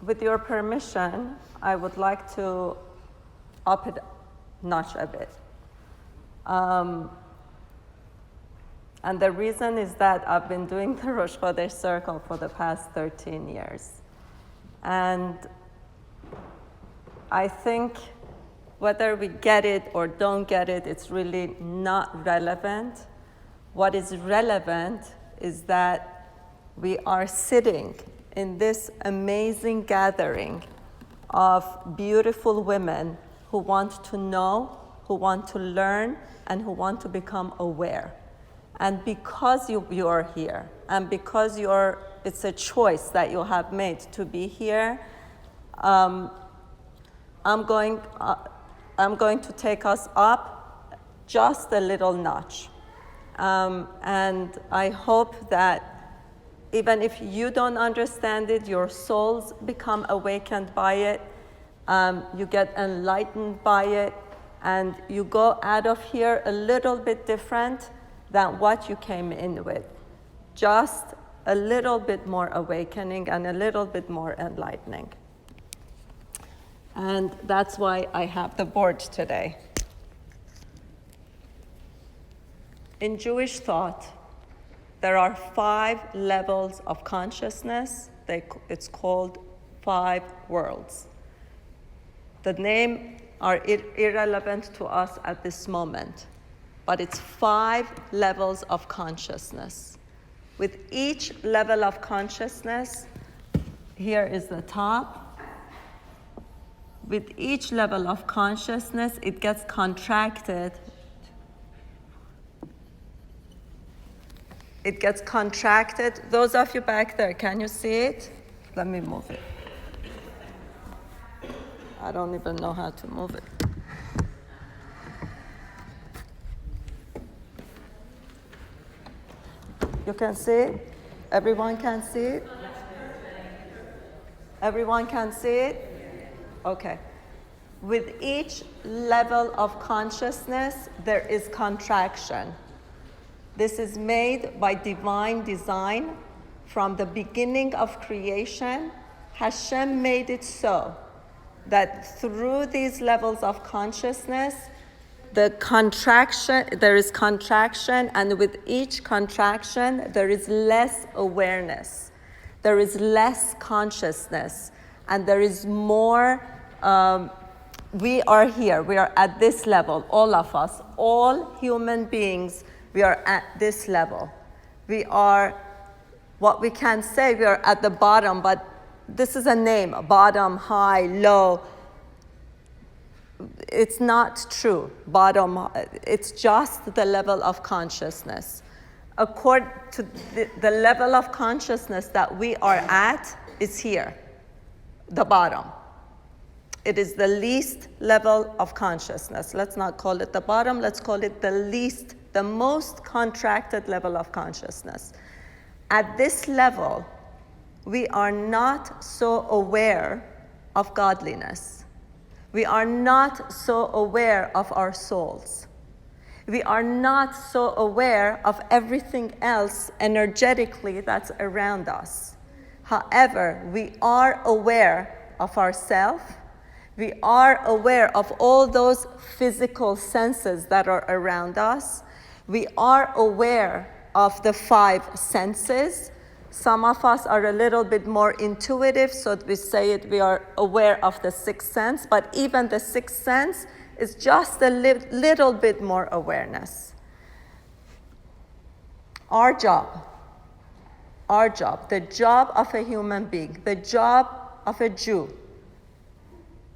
With your permission, I would like to up it notch a bit. And the reason is that I've been doing the Rosh Chodesh circle for the past 13 years. And I think whether we get it or don't get it, it's really not relevant. What is relevant is that we are sitting in this amazing gathering of beautiful women who want to know, who want to learn, and who want to become aware. And because you are here, and because it's a choice that you have made to be here, I'm going to take us up just a little notch. And I hope that even if you don't understand it, your souls become awakened by it, you get enlightened by it, and you go out of here a little bit different than what you came in with. Just a little bit more awakening and a little bit more enlightening. And that's why I have the board today. In Jewish thought, there are 5 levels of consciousness. It's called 5 worlds. The name are irrelevant to us at this moment, but it's 5 levels of consciousness. With each level of consciousness, here is the top. With each level of consciousness, it gets contracted. It gets contracted. Those of you back there, can you see it? Let me move it. I don't even know how to move it. You can see it? Everyone can see it? Everyone can see it? Okay. With each level of consciousness, there is contraction. This is made by divine design. From the beginning of creation, Hashem made it so that through these levels of consciousness, there is contraction, and with each contraction, there is less awareness, there is less consciousness, and there is more. We are here, we are at this level, all of us, all human beings, we are at this level. We are, what we can say, we are at the bottom, but this is a name, bottom, high, low. It's not true, bottom, it's just the level of consciousness. According to the level of consciousness that we are at is here, the bottom. It is the least level of consciousness. Let's not call it the bottom, let's call it the most contracted level of consciousness. At this level, we are not so aware of godliness. We are not so aware of our souls. We are not so aware of everything else energetically that's around us. However, we are aware of ourselves. We are aware of all those physical senses that are around us. We are aware of the 5 senses. Some of us are a little bit more intuitive, so we say it, we are aware of the 6th sense, but even the 6th sense is just a little bit more awareness. Our job, the job of a human being, the job of a Jew,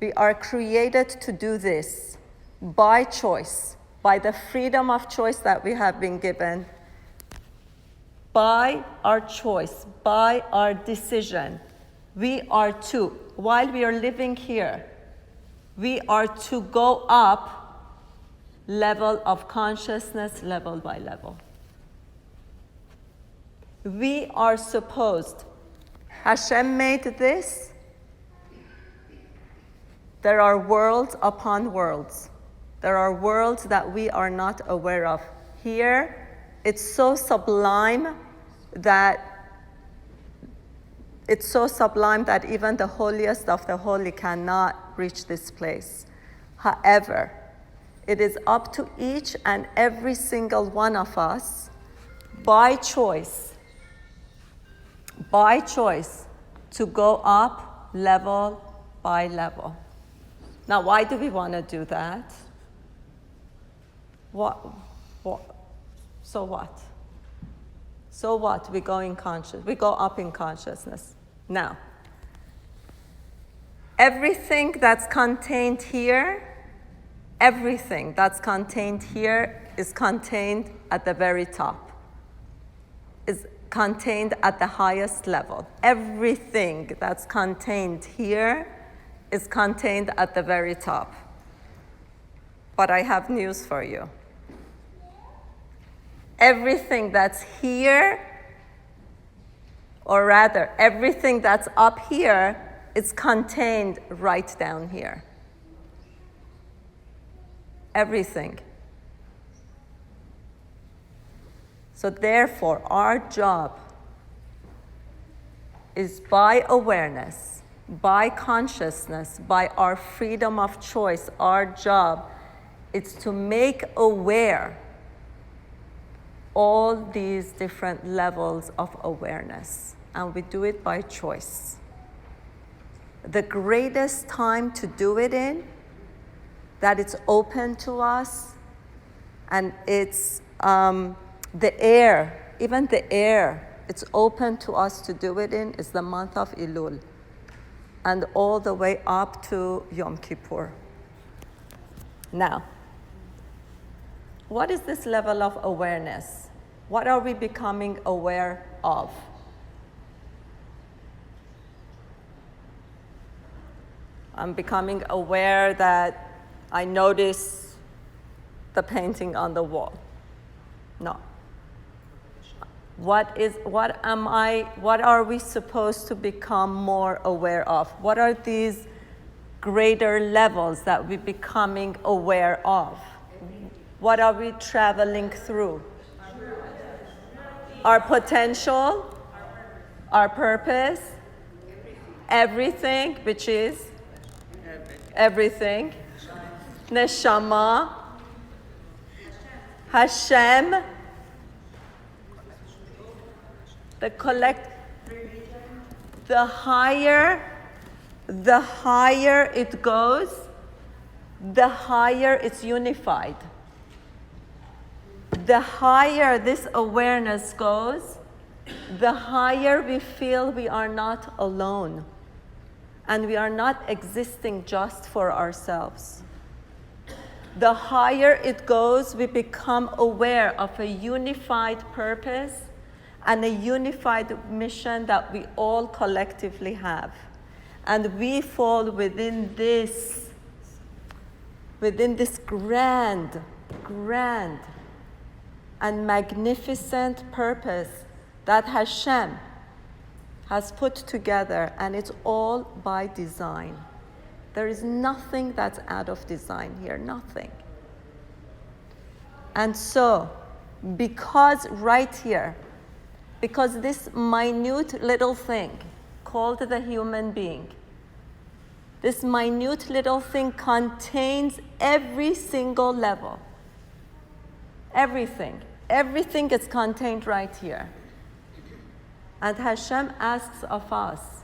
we are created to do this by choice, by the freedom of choice that we have been given, by our choice, by our decision. We are to, while we are living here, we are to go up level of consciousness, level by level. We are supposed, Hashem made this. There are worlds upon worlds. There are worlds that we are not aware of. Here, it's so sublime that It's so sublime that even the holiest of the holy cannot reach this place. However, it is up to each and every single one of us by choice, to go up level by level. Now, why do we want to do that? So what? So what? We go up in consciousness. Now, everything that's contained here is contained at the very top, is contained at the highest level. Everything that's contained here is contained at the very top. But I have news for you. Everything that's here, or rather, everything that's up here is contained right down here. Everything. So therefore, our job is by awareness, by consciousness, by our freedom of choice, our job is to make aware all these different levels of awareness. And we do it by choice. The greatest time to do it in, that it's open to us, and it's the air, even the air, it's open to us to do it in, is the month of Elul, and all the way up to Yom Kippur. Now, what is this level of awareness? What are we becoming aware of? I'm becoming aware that I notice the painting on the wall. No. What are we supposed to become more aware of? What are these greater levels that we're becoming aware of? What are we traveling through? Our potential, our purpose, everything, which is everything. Neshama, Hashem, the higher it goes, the higher it's unified. The higher this awareness goes, the higher we feel we are not alone and we are not existing just for ourselves. The higher it goes, we become aware of a unified purpose and a unified mission that we all collectively have. And we fall within this grand and magnificent purpose that Hashem has put together, and it's all by design. There is nothing that's out of design here, nothing. And so, because right here, because this minute little thing called the human being, this minute little thing contains every single level. Everything is contained right here. And Hashem asks of us,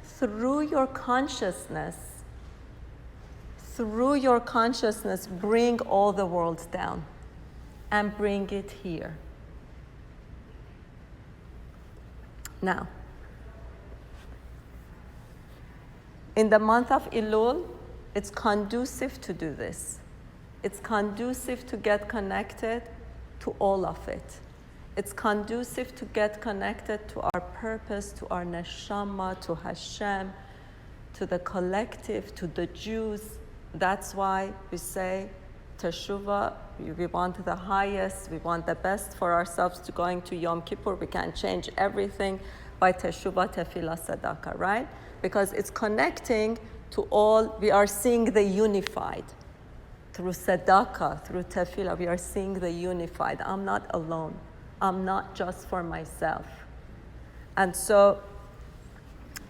through your consciousness, bring all the world down and bring it here. Now, in the month of Elul, it's conducive to do this. It's conducive to get connected to all of it. It's conducive to get connected to our purpose, to our neshama, to Hashem, to the collective, to the Jews. That's why we say teshuvah, we want the highest, we want the best for ourselves to going to Yom Kippur. We can change everything by teshuvah, tefillah, tzedakah, right? Because it's connecting to all, we are seeing the unified. Through tzedakah, through tefillah, we are seeing the unified. I'm not alone. I'm not just for myself. And so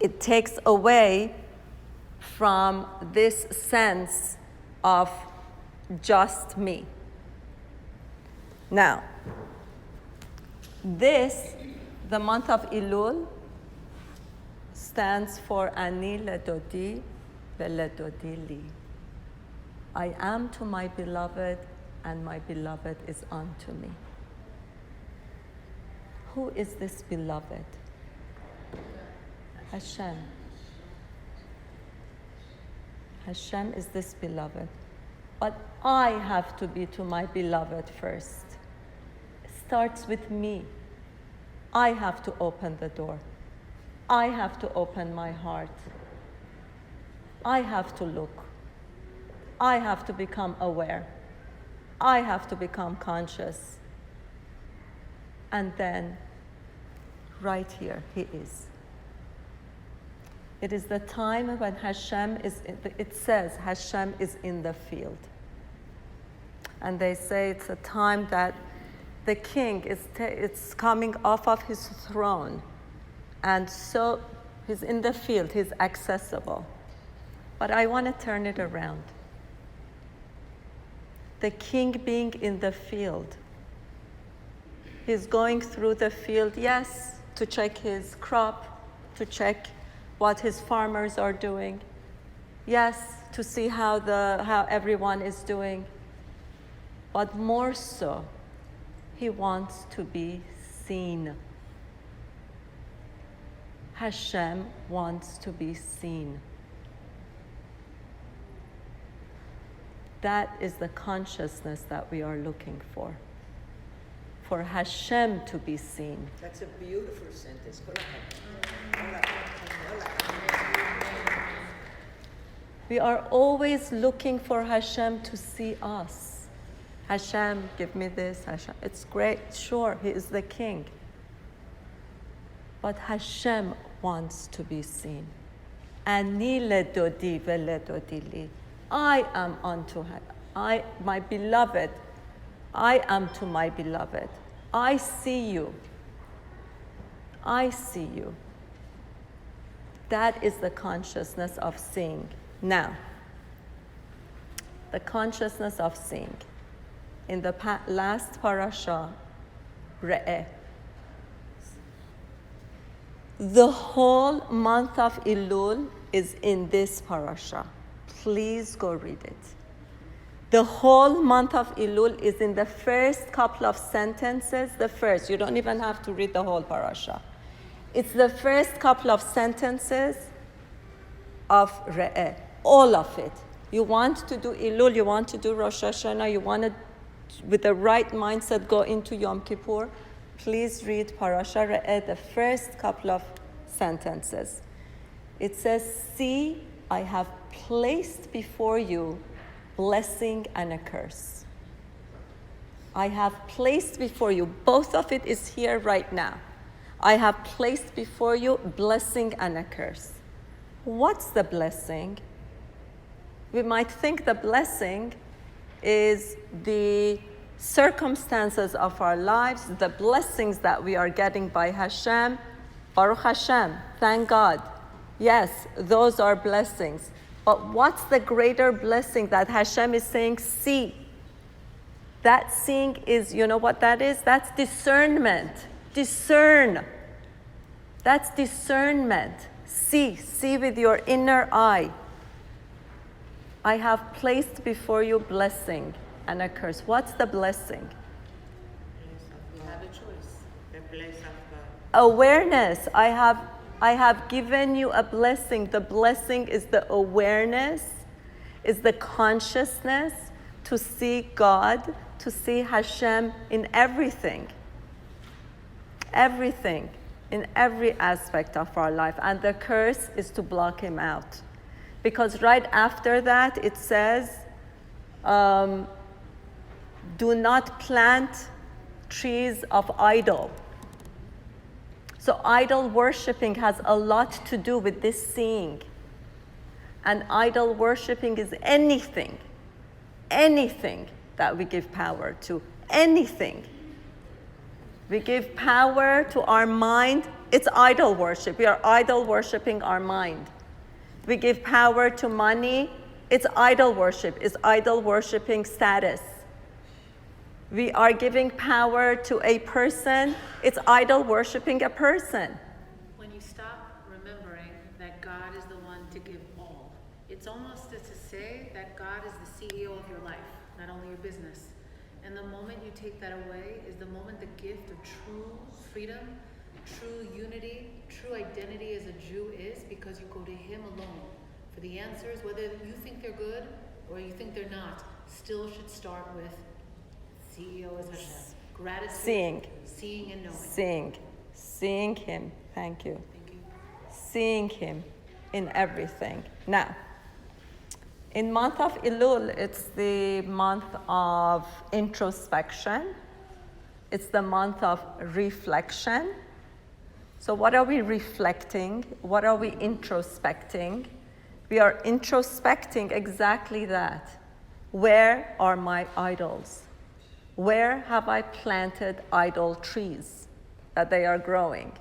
it takes away from this sense of just me. Now, the month of Elul, stands for Ani ledodi veledodi li. I am to my beloved, and my beloved is unto me. Who is this beloved? Hashem. Hashem is this beloved. But I have to be to my beloved first. It starts with me. I have to open the door. I have to open my heart. I have to look. I have to become aware. I have to become conscious. And then, right here, he is. It is the time when Hashem it says Hashem is in the field. And they say it's a time that the king is coming off of his throne. And so he's in the field, he's accessible. But I want to turn it around. The king being in the field, he's going through the field, yes, to check his crop, to check what his farmers are doing, yes, to see how everyone is doing, but more so, he wants to be seen. Hashem wants to be seen. That is the consciousness that we are looking for Hashem to be seen. That's a beautiful sentence. We are always looking for Hashem to see us. Hashem, give me this. Hashem, it's great, sure, he is the king. But Hashem wants to be seen. Ani ledodi veledodi li. I am unto her. My beloved, I am to my beloved. I see you. I see you. That is the consciousness of seeing. Now, the consciousness of seeing. In the last parasha, Re'eh. The whole month of Elul is in this parasha. Please go read it. The whole month of Elul is in the first couple of sentences. The first, you don't even have to read the whole parasha. It's the first couple of sentences of Re'eh, all of it. You want to do Elul, you want to do Rosh Hashanah, you want to, with the right mindset, go into Yom Kippur. Please read Parasha Re'eh, the first couple of sentences. It says, see, I have placed before you blessing and a curse. I have placed before you, both of it is here right now. I have placed before you blessing and a curse. What's the blessing? We might think the blessing is the circumstances of our lives, the blessings that we are getting by Hashem. Baruch Hashem, thank God. Yes, those are blessings. But what's the greater blessing that Hashem is saying, see? That seeing is, you know what that is? That's discernment. Discern. That's discernment. See with your inner eye. I have placed before you blessing and a curse. What's the blessing? You have a choice. The place of God. Awareness. I have given you a blessing. The blessing is the awareness, is the consciousness to see God, to see Hashem in everything. Everything, in every aspect of our life. And the curse is to block him out. Because right after that, it says, do not plant trees of idol. So idol worshiping has a lot to do with this seeing. And idol worshiping is anything that we give power to, anything. We give power to our mind It's idol worship. We are idol worshiping our mind. We give power to money. It's idol worship. It's idol worshiping status. We are giving power to a person. It's idol worshiping a person. When you stop remembering that God is the one to give all, it's almost as to say that God is the CEO of your life, not only your business. And the moment you take that away is the moment the gift of true freedom, true unity, true identity as a Jew is, because you go to Him alone. For the answers, whether you think they're good or you think they're not, still should start with CEO as Hashem. Gratitude. Seeing and knowing. Seeing Him. Thank you. Thank you. Seeing Him in everything. Now, in month of Elul, it's the month of introspection. It's the month of reflection. So what are we reflecting? What are we introspecting? We are introspecting exactly that. Where are my idols? Where have I planted idol trees that they are growing?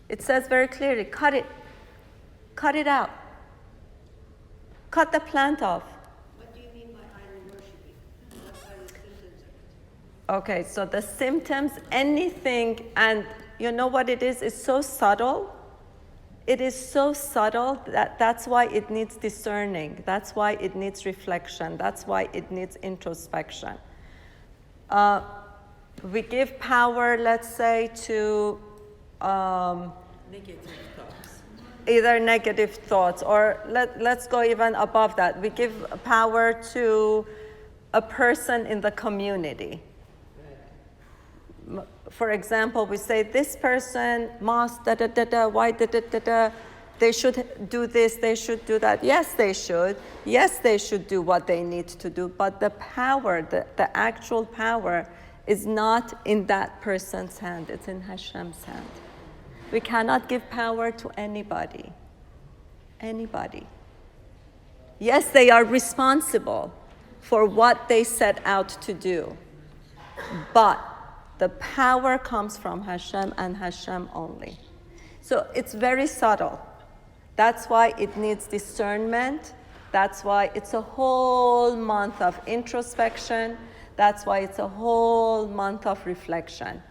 It says very clearly, cut it. Cut it out. Cut the plant off. What do you mean by idol worshiping? What are the symptoms of it? Okay, so the symptoms, anything, and you know what it is? It's so subtle. It is so subtle that's why it needs discerning. That's why it needs reflection. That's why it needs introspection. We give power, let's say, to Negative thoughts. either negative thoughts, or let's go even above that. We give power to a person in the community. For example, we say this person must why they should do this, they should do that. Yes, they should. Yes, they should do what they need to do. But the power, the actual power, is not in that person's hand. It's in Hashem's hand. We cannot give power to anybody. Anybody. Yes, they are responsible for what they set out to do. But the power comes from Hashem and Hashem only. So it's very subtle. That's why it needs discernment. That's why it's a whole month of introspection. That's why it's a whole month of reflection.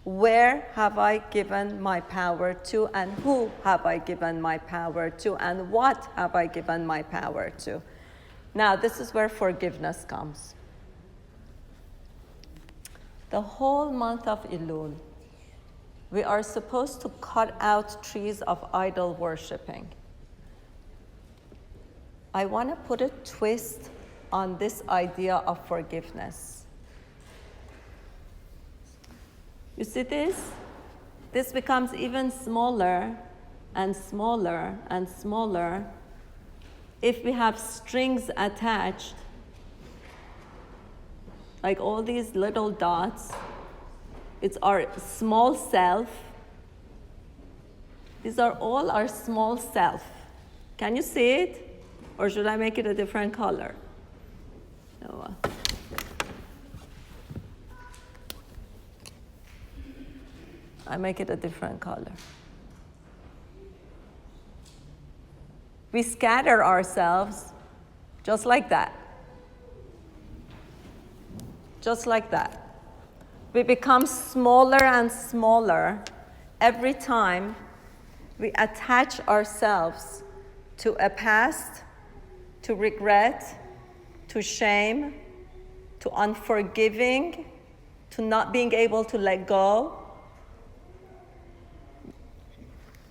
Where have I given my power to, and who have I given my power to, and what have I given my power to? Now, this is where forgiveness comes. The whole month of Elul, we are supposed to cut out trees of idol worshiping. I want to put a twist on this idea of forgiveness. You see this? This becomes even smaller and smaller and smaller if we have strings attached, like all these little dots. It's our small self. These are all our small self. Can you see it? Or should I make it a different color? No. I make it a different color. We scatter ourselves just like that. Just like that. We become smaller and smaller every time we attach ourselves to a past, to regret, to shame, to unforgiving, to not being able to let go,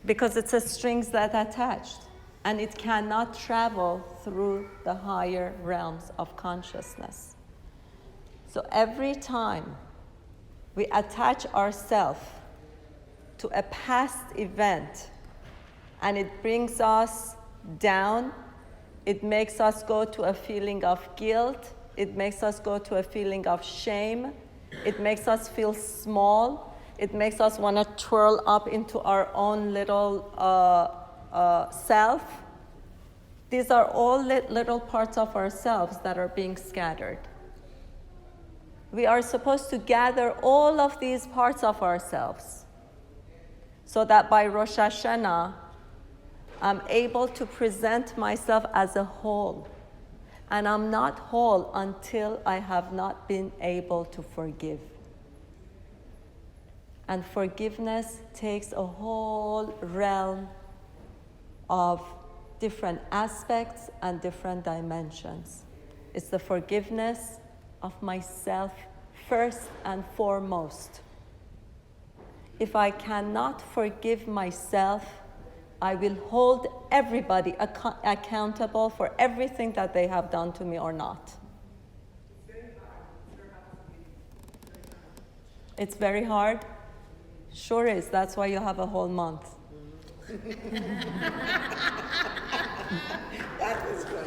because it's a strings that attached, and it cannot travel through the higher realms of consciousness. So every time we attach ourselves to a past event and it brings us down, it makes us go to a feeling of guilt, it makes us go to a feeling of shame, it makes us feel small, it makes us want to twirl up into our own little self. These are all little parts of ourselves that are being scattered. We are supposed to gather all of these parts of ourselves so that by Rosh Hashanah, I'm able to present myself as a whole. And I'm not whole until I have not been able to forgive. And forgiveness takes a whole realm of different aspects and different dimensions. It's the forgiveness of myself first and foremost. If I cannot forgive myself, I will hold everybody accountable for everything that they have done to me or not. It's very hard? Sure is. That's why you have a whole month. That was good.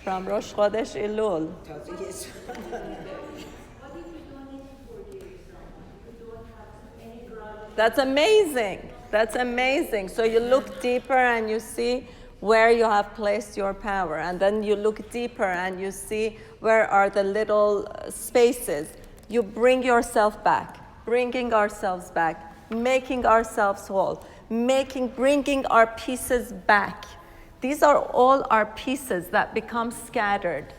From Rosh Chodesh Elul. Yes. What if you don't need to forgive yourself? You don't have any grudge? That's amazing. That's amazing. So you look deeper and you see where you have placed your power. And then you look deeper and you see where are the little spaces. You bring yourself back, bringing ourselves back, making ourselves whole, bringing our pieces back. These are all our pieces that become scattered.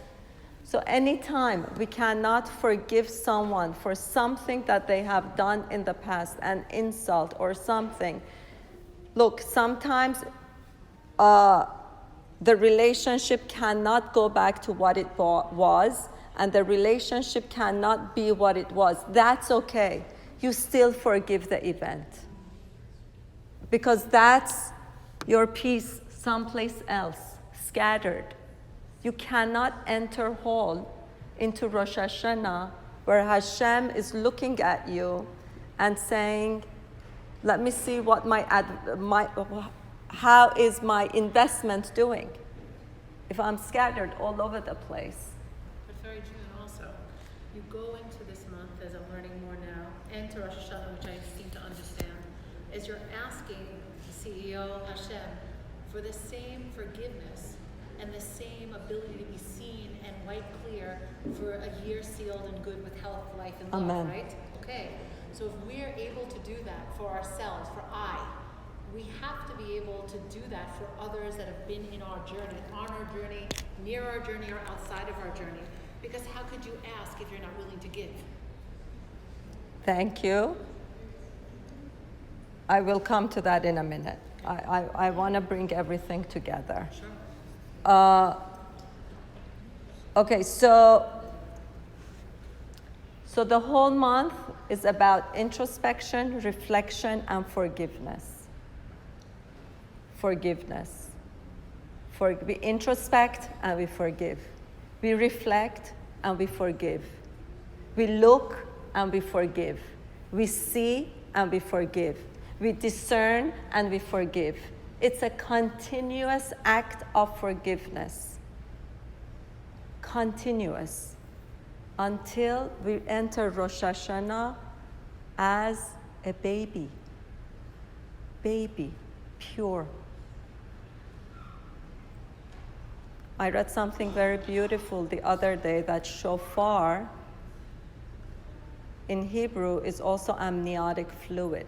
So anytime we cannot forgive someone for something that they have done in the past, an insult or something, look, sometimes the relationship cannot go back to what it was, and the relationship cannot be what it was. That's okay. You still forgive the event. Because that's your piece someplace else, scattered. You cannot enter whole into Rosh Hashanah where Hashem is looking at you and saying, let me see what how is my investment doing if I'm scattered all over the place. But very true, and also, you go into this month, as I'm learning more now, and to Rosh Hashanah, which I seem to understand, is you're asking the CEO, Hashem, for the same forgiveness and the same ability to be seen and wiped clear for a year sealed and good with health, life, and love, Amen. right? Okay, so if we're able to do that for ourselves, we have to be able to do that for others that have been in our journey, on our journey, near our journey, or outside of our journey. Because how could you ask if you're not willing to give? Thank you. I will come to that in a minute. I want to bring everything together. Sure. Okay, so the whole month is about introspection, reflection, and forgiveness. Forgiveness. We introspect and we forgive. We reflect and we forgive. We look and we forgive. We see and we forgive. We discern and we forgive. It's a continuous act of forgiveness. Continuous. Until we enter Rosh Hashanah as a baby. Baby, pure. I read something very beautiful the other day that shofar in Hebrew is also amniotic fluid.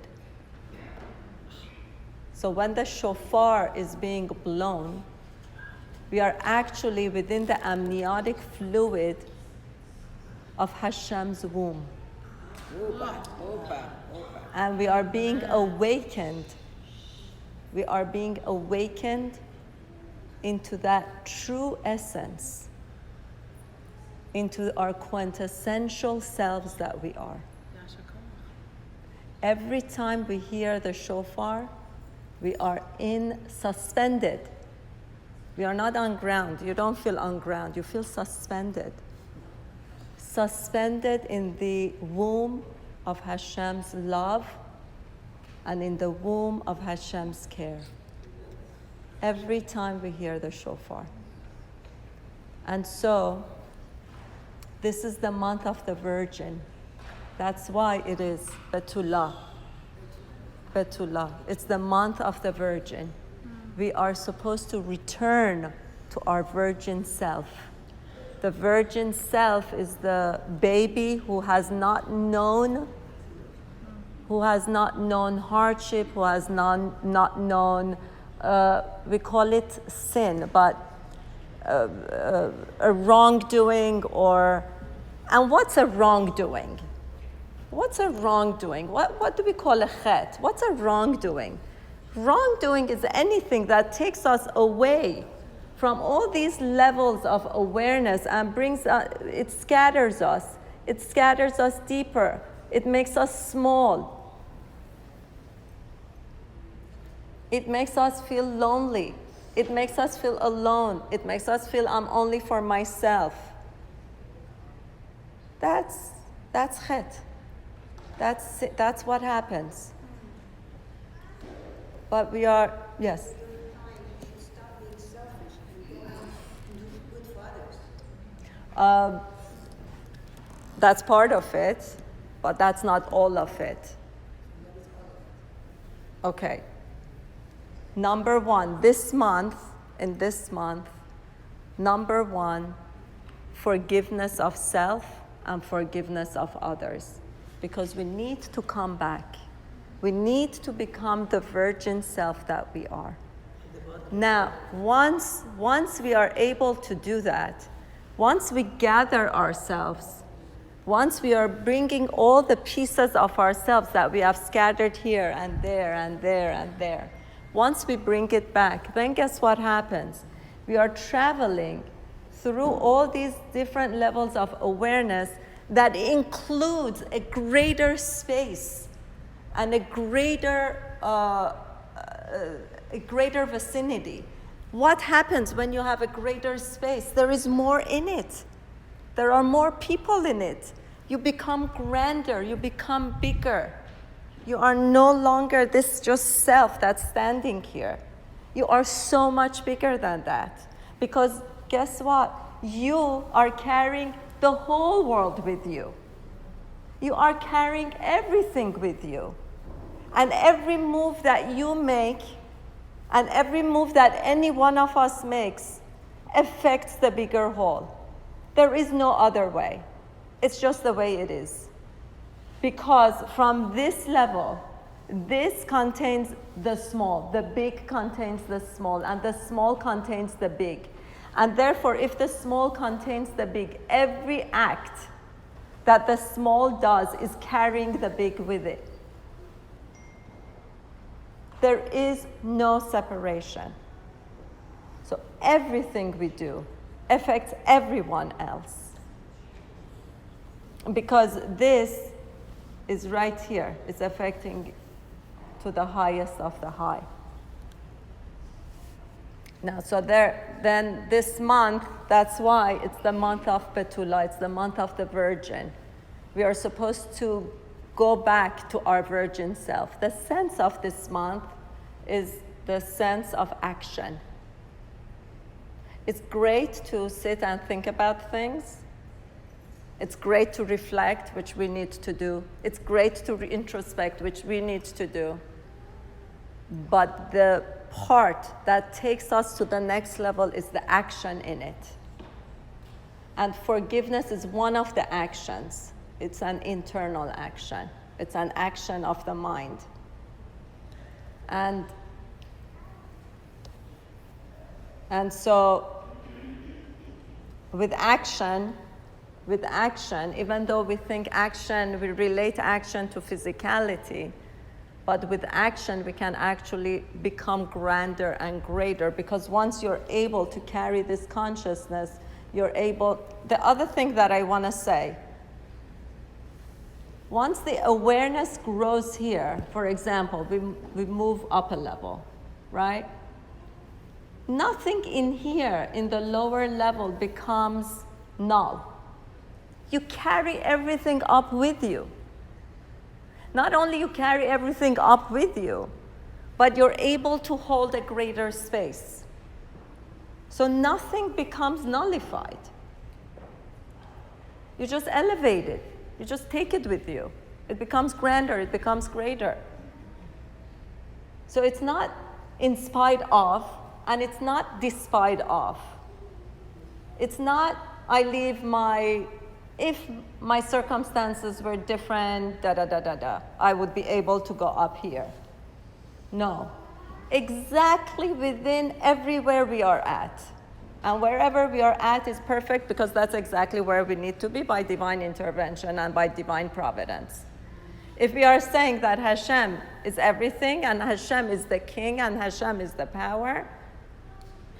So when the shofar is being blown, we are actually within the amniotic fluid of Hashem's womb. And we are being awakened. We are being awakened into that true essence, into our quintessential selves that we are. Every time we hear the shofar, we are suspended. We are not on ground. You don't feel on ground. You feel suspended. Suspended in the womb of Hashem's love and in the womb of Hashem's care. Every time we hear the shofar. And so, this is the month of the Virgin. That's why it is Betullah. Betullah. It's the month of the Virgin. We are supposed to return to our virgin self. The virgin self is the baby who has not known hardship, who has not known, we call it sin, but a wrongdoing and what's a wrongdoing? What's a wrongdoing? What do we call a chet? What's a wrongdoing? Wrongdoing is anything that takes us away from all these levels of awareness and it scatters us. It scatters us deeper. It makes us small. It makes us feel lonely. It makes us feel alone. It makes us feel I'm only for myself. That's chet. That's what happens. But we are, yes. Stop being selfish and go out and do good for others. That's part of it, but that's not all of it. Okay. Number one, in this month, number one, forgiveness of self and forgiveness of others. Because we need to come back. We need to become the virgin self that we are. Now, once we are able to do that, once we gather ourselves, once we are bringing all the pieces of ourselves that we have scattered here and there and there and there, once we bring it back, then guess what happens? We are traveling through all these different levels of awareness that includes a greater space and a greater vicinity. What happens when you have a greater space? There is more in it. There are more people in it. You become grander, you become bigger. You are no longer this just self that's standing here. You are so much bigger than that. Because guess what? You are carrying the whole world with you. You are carrying everything with you. And every move that you make, and every move that any one of us makes, affects the bigger whole. There is no other way. It's just the way it is. Because from this level, this contains the small, the big contains the small, and the small contains the big. And therefore, if the small contains the big, every act that the small does is carrying the big with it. There is no separation. So everything we do affects everyone else. Because this is right here. It's affecting to the highest of the high. Now, so then this month, that's why it's the month of Betula, it's the month of the Virgin. We are supposed to go back to our virgin self. The sense of this month is the sense of action. It's great to sit and think about things. It's great to reflect, which we need to do. It's great to introspect, which we need to do. But the part that takes us to the next level is the action in it. And forgiveness is one of the actions. It's an internal action. It's an action of the mind. And so with action, even though we think action, we relate action to physicality, but with action, we can actually become grander and greater, because once you're able to carry this consciousness, you're able. The other thing that I want to say, once the awareness grows here, for example, we move up a level, right? Nothing in here, in the lower level, becomes null. You carry everything up with you. Not only you carry everything up with you, but you're able to hold a greater space. So nothing becomes nullified. You just elevate it. You just take it with you. It becomes grander, it becomes greater. So it's not in spite of, and it's not despite of. It's not if my circumstances were different, I would be able to go up here. No. Exactly within everywhere we are at. And wherever we are at is perfect because that's exactly where we need to be by divine intervention and by divine providence. If we are saying that Hashem is everything and Hashem is the king and Hashem is the power,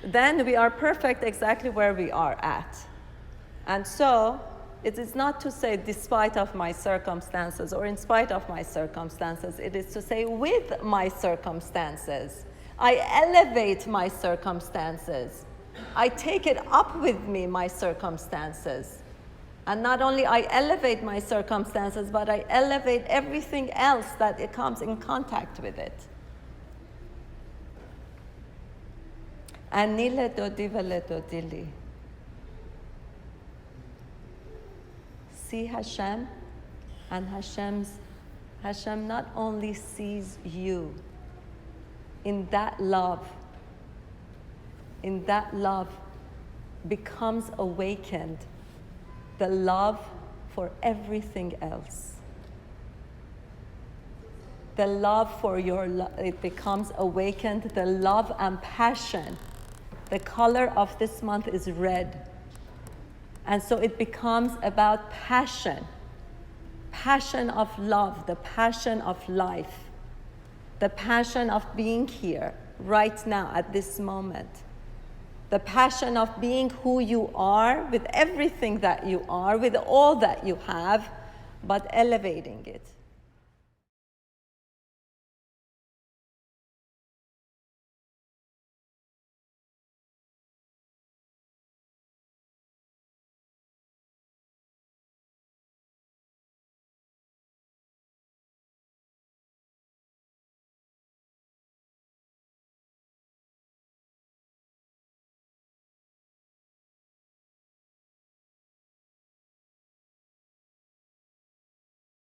then we are perfect exactly where we are at. And so, it is not to say despite of my circumstances or in spite of my circumstances. It is to say with my circumstances. I elevate my circumstances. I take it up with me, my circumstances. And not only I elevate my circumstances, but I elevate everything else that it comes in contact with it. Ani ledodi veledodi li. See Hashem, and Hashem not only sees you in that love becomes awakened the love for everything else. The love for it becomes awakened, the love and passion. The color of this month is red. And so it becomes about passion of love, the passion of life, the passion of being here right now at this moment, the passion of being who you are with everything that you are, with all that you have, but elevating it.